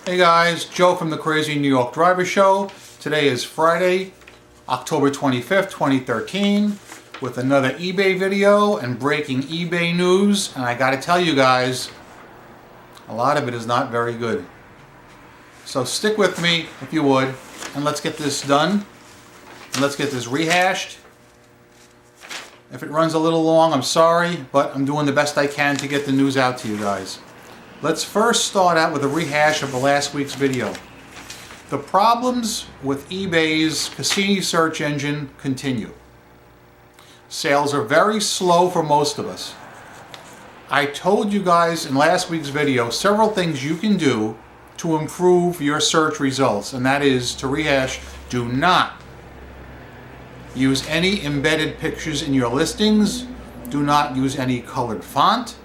Hey guys, Joe from the Crazy New York Driver Show. Today is Friday, October 25th, 2013, with another eBay video and breaking eBay news. And I gotta tell you guys, a lot of it is not very good. So stick with me if you would, and let's get this done. And let's get this rehashed. If it runs a little long, I'm sorry, but I'm doing the best I can to get the news out to you guys. Let's first start out with a rehash of the last week's video. The problems with eBay's Cassini search engine continue. Sales are very slow for most of us. I told you guys in last week's video several things you can do to improve your search results, and that is, to rehash, do not use any embedded pictures in your listings, do not use any colored font,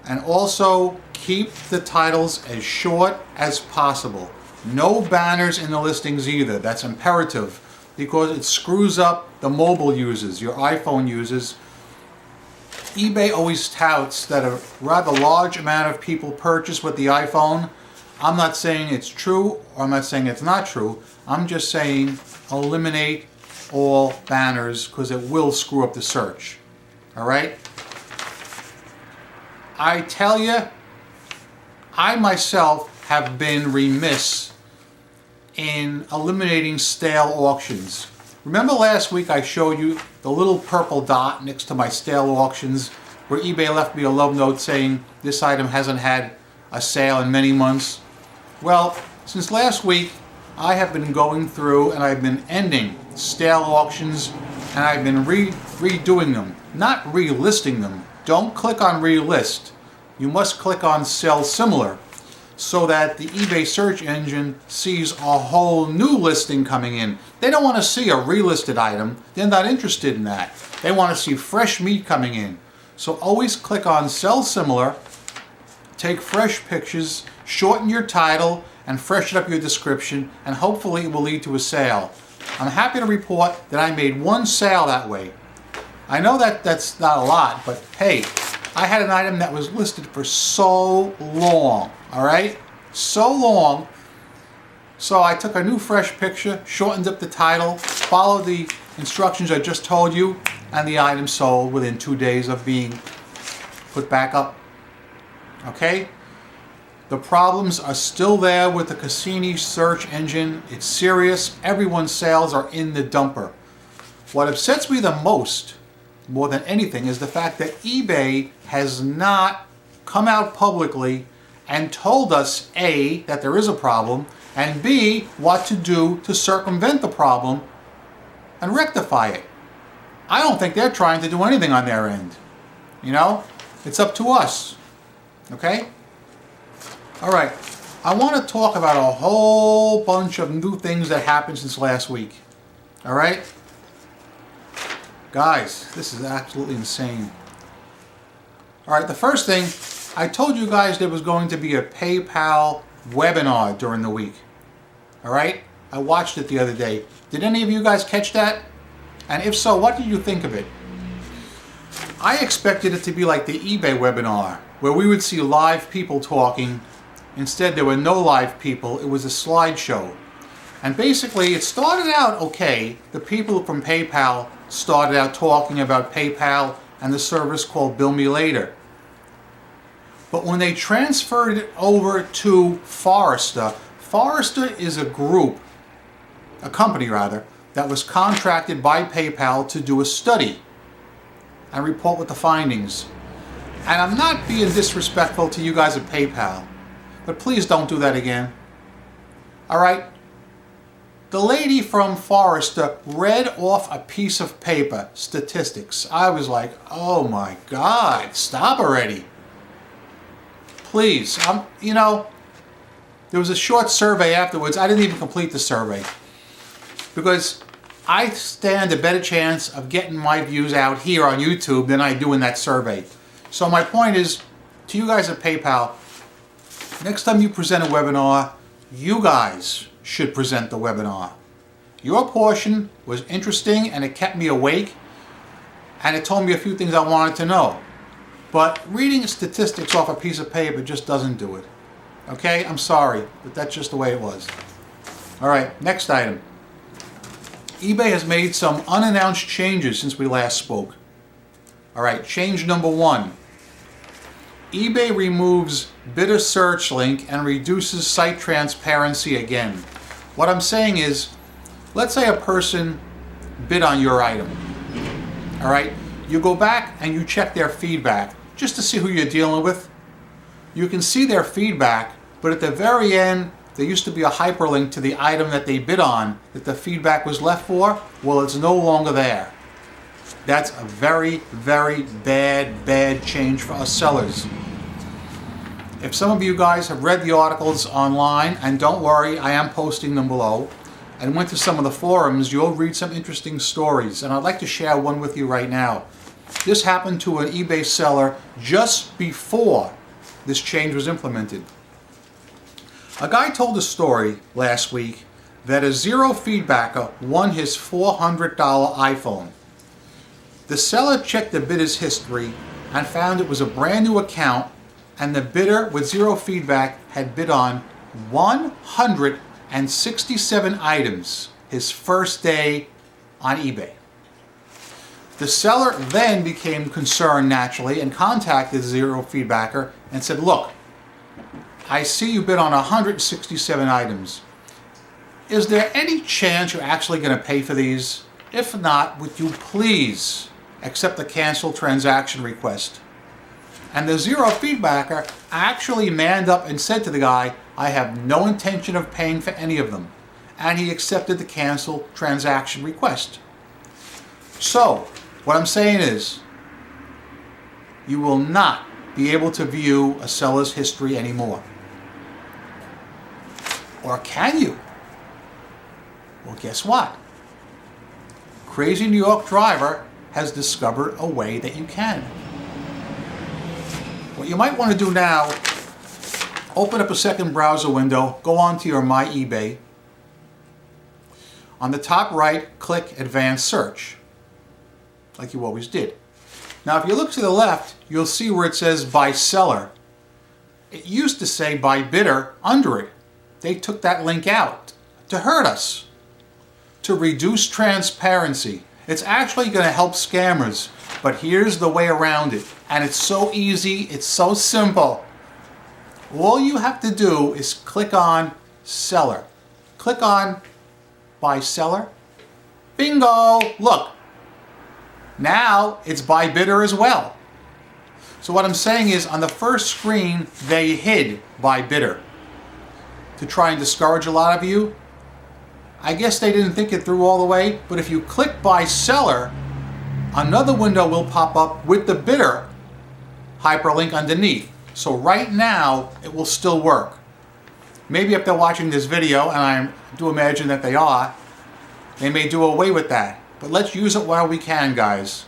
and also keep the titles as short as possible. No banners in the listings either. That's imperative because it screws up the mobile users, your iPhone users. eBay always touts that a rather large amount of people purchase with the iPhone. I'm not saying it's true, or I'm not saying it's not true. I'm just saying eliminate all banners because it will screw up the search. Alright? I tell you, I myself have been remiss in eliminating stale auctions. Remember last week I showed you the little purple dot next to my stale auctions where eBay left me a love note saying this item hasn't had a sale in many months? Well, since last week I have been going through and I've been ending stale auctions, and I've been redoing them, not relisting them. Don't click on relist. You must click on sell similar so that the eBay search engine sees a whole new listing coming in. They don't want to see a relisted item. They're not interested in that. They want to see fresh meat coming in. So always click on sell similar, take fresh pictures, shorten your title, and freshen up your description, and hopefully it will lead to a sale. I'm happy to report that I made one sale that way. I know that that's not a lot, but hey, I had an item that was listed for so long, alright? So long. So I took a new fresh picture, shortened up the title, followed the instructions I just told you, and the item sold within 2 days of being put back up. Okay? The problems are still there with the Cassini search engine. It's serious. Everyone's sales are in the dumper. What upsets me the most, more than anything, is the fact that eBay has not come out publicly and told us A, that there is a problem, and B, what to do to circumvent the problem and rectify it. I don't think they're trying to do anything on their end. You know, it's up to us. Okay? Alright, I want to talk about a whole bunch of new things that happened since last week. Alright? Guys, this is absolutely insane. Alright, the first thing, I told you guys there was going to be a PayPal webinar during the week. Alright? I watched it the other day. Did any of you guys catch that? And if so, what did you think of it? I expected it to be like the eBay webinar, where we would see live people talking. Instead, there were no live people. It was a slideshow. And basically, it started out okay. The people from PayPal started out talking about PayPal and the service called Bill Me Later. But when they transferred it over to Forrester, Forrester is a group, a company rather, that was contracted by PayPal to do a study and report with the findings. And I'm not being disrespectful to you guys at PayPal, but please don't do that again. Alright? The lady from Forrester read off a piece of paper, statistics. I was like, oh my God, stop already. Please, you know, there was a short survey afterwards. I didn't even complete the survey because I stand a better chance of getting my views out here on YouTube than I do in that survey. So my point is, to you guys at PayPal, next time you present a webinar, you guys should present the webinar. Your portion was interesting and it kept me awake and it told me a few things I wanted to know. But reading statistics off a piece of paper just doesn't do it. Okay, I'm sorry, but that's just the way it was. All right, next item. eBay has made some unannounced changes since we last spoke. All right, change number 1. eBay removes bidder search link and reduces site transparency again. What I'm saying is, let's say a person bid on your item. All right, you go back and you check their feedback just to see who you're dealing with. You can see their feedback, but at the very end, there used to be a hyperlink to the item that they bid on that the feedback was left for. Well, it's no longer there. That's a very, very bad change for us sellers. If some of you guys have read the articles online, and don't worry, I am posting them below, and went to some of the forums, you'll read some interesting stories, and I'd like to share one with you right now. This happened to an eBay seller just before this change was implemented. A guy told a story last week that a zero feedbacker won his $400 iPhone. The seller checked the bidder's history and found it was a brand new account, and the bidder with zero feedback had bid on 167 items his first day on eBay. The seller then became concerned naturally and contacted the zero feedbacker and said, look, I see you bid on 167 items. Is there any chance you're actually going to pay for these? If not, would you please accept the cancel transaction request? And the zero feedbacker actually manned up and said to the guy, I have no intention of paying for any of them. And he accepted the cancel transaction request. So, what I'm saying is, you will not be able to view a seller's history anymore. Or can you? Well, guess what? Crazy New York Driver has discovered a way that you can. What you might want to do now, open up a second browser window, go on to your My eBay. On the top right, click Advanced Search, like you always did. Now, if you look to the left, you'll see where it says By Seller. It used to say By Bidder under it. They took that link out to hurt us, to reduce transparency. It's actually going to help scammers, but here's the way around it. And it's so easy, it's so simple. All you have to do is click on Seller. Click on By Seller. Bingo! Look, now it's By Bidder as well. So what I'm saying is, on the first screen, they hid By Bidder to try and discourage a lot of you. I guess they didn't think it through all the way, but if you click By Seller, another window will pop up with the bidder hyperlink underneath. So right now, it will still work. Maybe if they're watching this video, and I do imagine that they are, they may do away with that. But let's use it while we can, guys.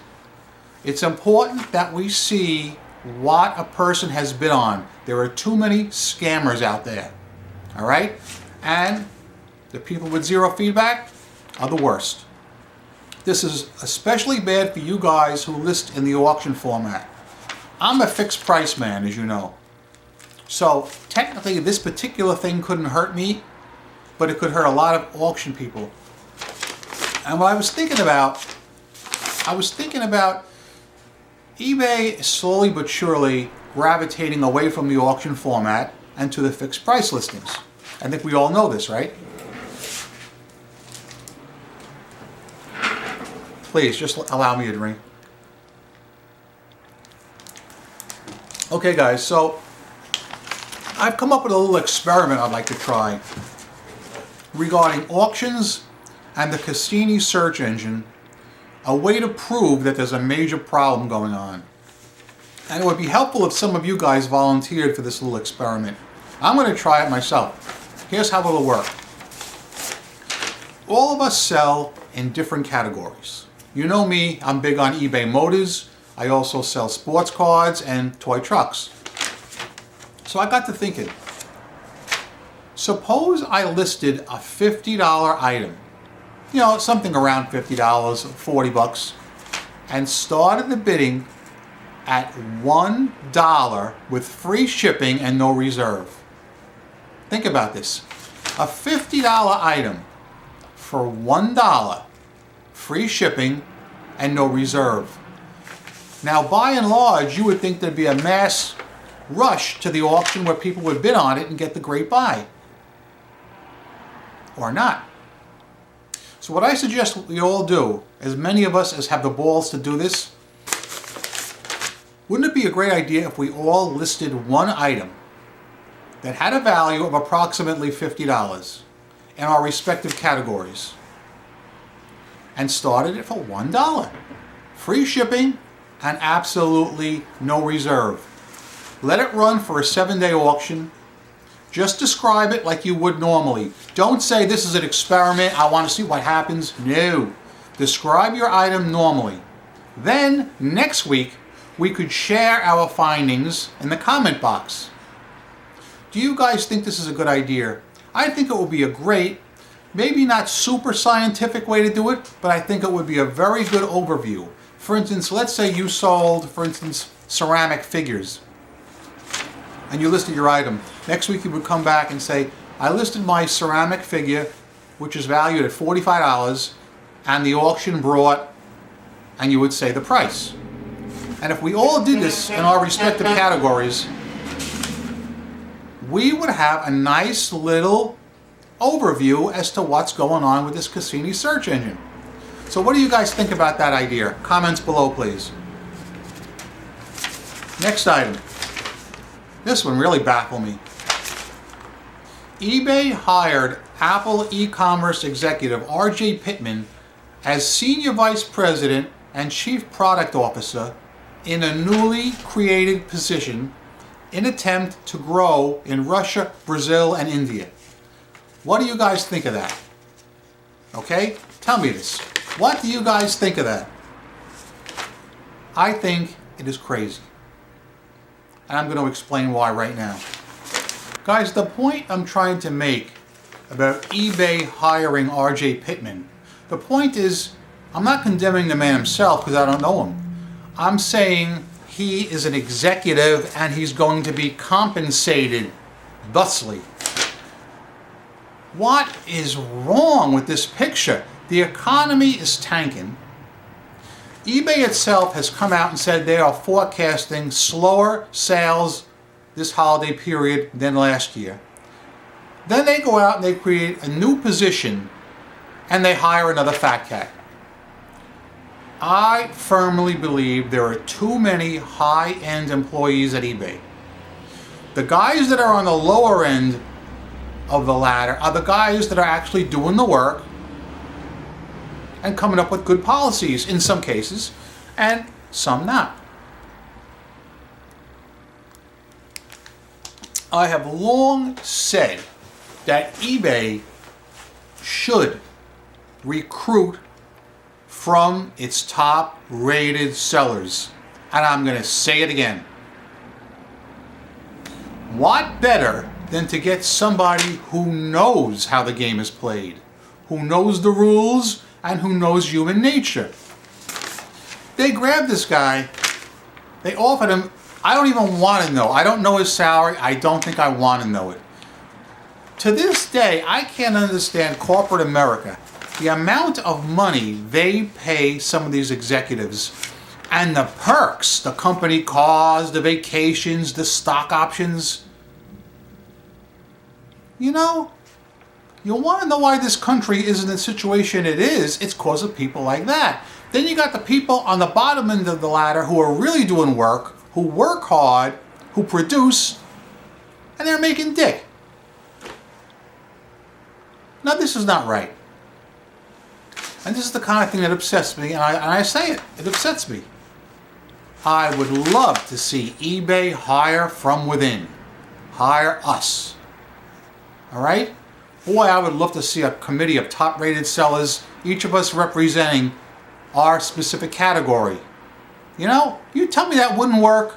It's important that we see what a person has bid on. There are too many scammers out there. All right? And the people with zero feedback are the worst. This is especially bad for you guys who list in the auction format. I'm a fixed price man, as you know. So technically this particular thing couldn't hurt me, but it could hurt a lot of auction people. And what I was thinking about eBay slowly but surely gravitating away from the auction format and to the fixed price listings. I think we all know this, right? Please, just allow me a drink. Okay, guys, so I've come up with a little experiment I'd like to try regarding auctions and the Cassini search engine, a way to prove that there's a major problem going on. And it would be helpful if some of you guys volunteered for this little experiment. I'm going to try it myself. Here's how it'll work. All of us sell in different categories. You know me, I'm big on eBay Motors. I also sell sports cards and toy trucks. So I got to thinking, suppose I listed a $50 item, you know, something around $50, 40 bucks, and started the bidding at $1 with free shipping and no reserve. Think about this. A $50 item for $1, free shipping, and no reserve. Now, by and large, you would think there'd be a mass rush to the auction where people would bid on it and get the great buy. Or not. So what I suggest we all do, as many of us as have the balls to do this, wouldn't it be a great idea if we all listed one item that had a value of approximately $50 in our respective categories and started it for $1? Free shipping and absolutely no reserve. Let it run for a 7-day auction. Just describe it like you would normally. Don't say this is an experiment, I want to see what happens. No. Describe your item normally. Then, next week, we could share our findings in the comment box. Do you guys think this is a good idea? I think it would be a great, maybe not super scientific way to do it, but I think it would be a very good overview. For instance, let's say you sold, for instance, ceramic figures, and you listed your item. Next week you would come back and say, I listed my ceramic figure, which is valued at $45, and the auction brought, and you would say the price. And if we all did this in our respective categories, we would have a nice little overview as to what's going on with this Cassini search engine. So what do you guys think about that idea? Comments below, please. Next item. This one really baffled me. eBay hired Apple e-commerce executive R.J. Pitman as Senior Vice President and Chief Product Officer in a newly created position in attempt to grow in Russia, Brazil, and India. What do you guys think of that? Okay? Tell me this. What do you guys think of that? I think it is crazy. And I'm going to explain why right now. Guys, the point I'm trying to make about eBay hiring R.J. Pitman, the point is, I'm not condemning the man himself because I don't know him. I'm saying he is an executive and he's going to be compensated thusly. What is wrong with this picture? The economy is tanking. eBay itself has come out and said they are forecasting slower sales this holiday period than last year. Then they go out and they create a new position and they hire another fat cat. I firmly believe there are too many high-end employees at eBay. The guys that are on the lower end of the ladder are the guys that are actually doing the work and coming up with good policies in some cases, and some not. I have long said that eBay should recruit from its top-rated sellers. And I'm going to say it again. What better than to get somebody who knows how the game is played, who knows the rules, and who knows human nature? They grabbed this guy, they offered him, I don't even want to know. I don't know his salary. I don't think I want to know it. To this day, I can't understand corporate America. The amount of money they pay some of these executives and the perks, the company cars, the vacations, the stock options. You know, you want to know why this country is in the situation it is, it's because of people like that. Then you got the people on the bottom end of the ladder who are really doing work, who work hard, who produce, and they're making dick. Now this is not right. And this is the kind of thing that upsets me, and I say it, it upsets me. I would love to see eBay hire from within. Hire us. Alright? Boy, I would love to see a committee of top-rated sellers, each of us representing our specific category. You know, you tell me that wouldn't work.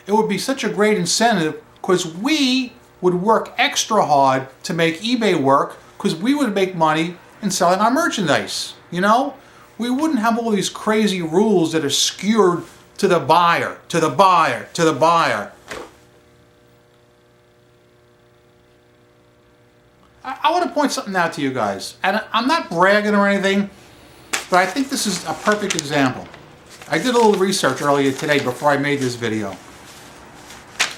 It would be such a great incentive because we would work extra hard to make eBay work because we would make money in selling our merchandise. You know, we wouldn't have all these crazy rules that are skewed to the buyer, to the buyer, to the buyer. I want to point something out to you guys. And I'm not bragging or anything, but I think this is a perfect example. I did a little research earlier today before I made this video.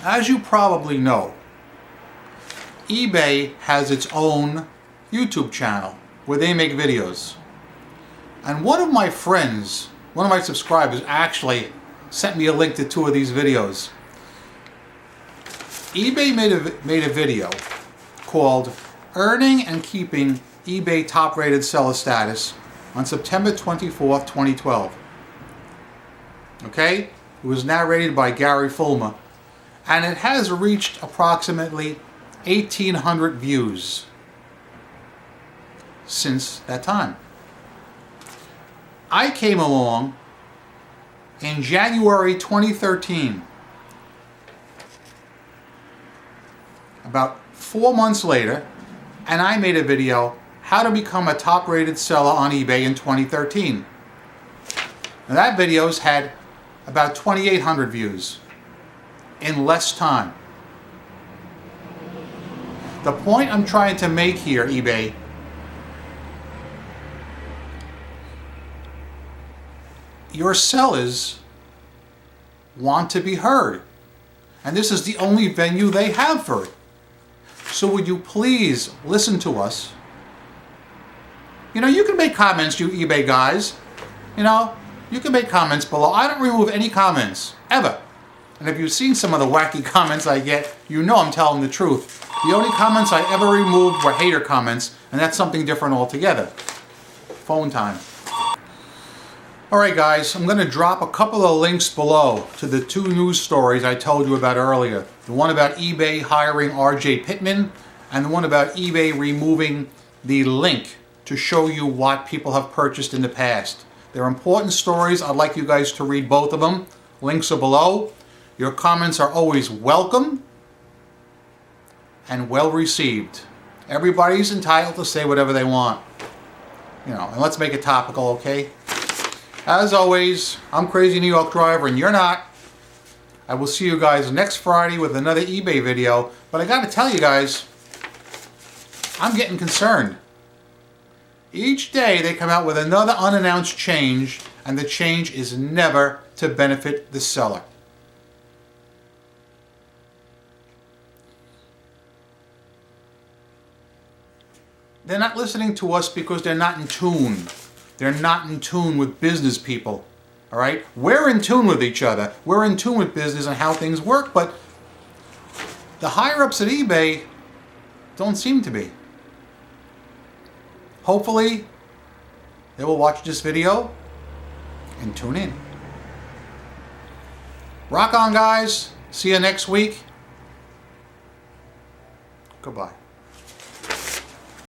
As you probably know, eBay has its own YouTube channel where they make videos. And one of my friends, one of my subscribers, actually sent me a link to 2 of these videos. eBay made a video called Earning and Keeping eBay Top Rated Seller Status on September 24th, 2012. Okay? It was narrated by Gary Fulmer, and it has reached approximately 1,800 views since that time. I came along in January 2013, about 4 months later, and I made a video, how to become a top-rated seller on eBay in 2013. Now that video's had about 2,800 views in less time. The point I'm trying to make here, eBay, your sellers want to be heard, and this is the only venue they have for it. So would you please listen to us? You know, you can make comments, you eBay guys. You know, you can make comments below. I don't remove any comments, ever. And if you've seen some of the wacky comments I get, you know I'm telling the truth. The only comments I ever removed were hater comments, and that's something different altogether. Phone time. Alright guys, I'm going to drop a couple of links below to the 2 news stories I told you about earlier. The one about eBay hiring RJ Pitman, and the one about eBay removing the link to show you what people have purchased in the past. They're important stories. I'd like you guys to read both of them. Links are below. Your comments are always welcome and well received. Everybody's entitled to say whatever they want. You know, and let's make it topical, okay? As always, I'm Crazy New York Driver and you're not. I will see you guys next Friday with another eBay video. But I gotta tell you guys, I'm getting concerned. Each day they come out with another unannounced change, and the change is never to benefit the seller. They're not listening to us because they're not in tune. They're not in tune with business people. All right? We're in tune with each other. We're in tune with business and how things work, but the higher-ups at eBay don't seem to be. Hopefully, they will watch this video and tune in. Rock on, guys. See you next week. Goodbye.